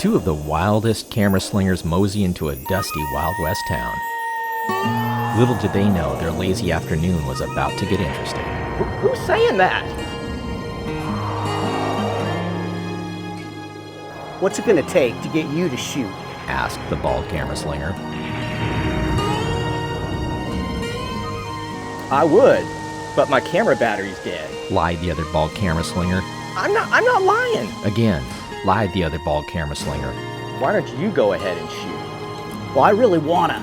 Two of the wildest camera slingers mosey into a dusty Wild West town. Little did they know their lazy afternoon was about to get interesting. Who's saying that? What's it gonna take to get you to shoot? Asked the bald camera slinger. I would, but my camera battery's dead. Lied the other bald camera slinger. I'm not lying. Again, lied the other bald camera slinger. Why don't you go ahead and shoot? Well, I really wanna,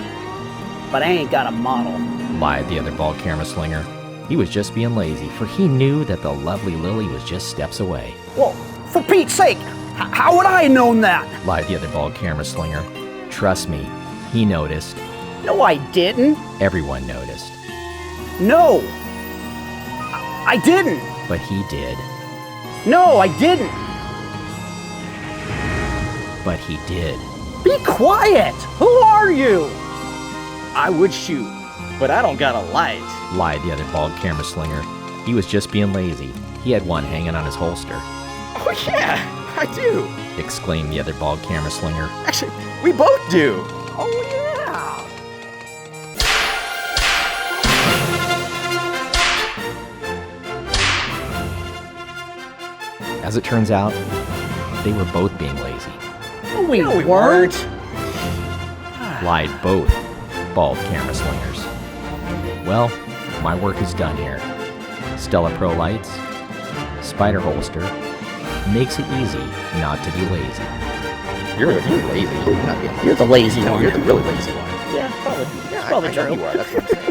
but I ain't got a model. Lied the other bald camera slinger. He was just being lazy, for he knew that the lovely Lily was just steps away. Well, for Pete's sake, how would I have known that? Lied the other bald camera slinger. Trust me, he noticed. No, I didn't. Everyone noticed. No, I didn't. But he did. No, I didn't. But he did. Be quiet. Who are you? I would shoot, but I don't got a light. Lied the other bald camera slinger. He was just being lazy. He had one hanging on his holster. Oh yeah, I do. Exclaimed the other bald camera slinger. Actually, we both do. Oh, yeah. As it turns out, they were both being lazy. No, we No, we weren't. Lied both bald camera slingers. Well, my work is done here. StellaPro lights, spider holster, makes it easy not to be lazy. You're lazy. You're the lazy No, one. you're the really lazy one. Yeah, probably. Yeah, Probably I know true. you are. That's what I'm saying.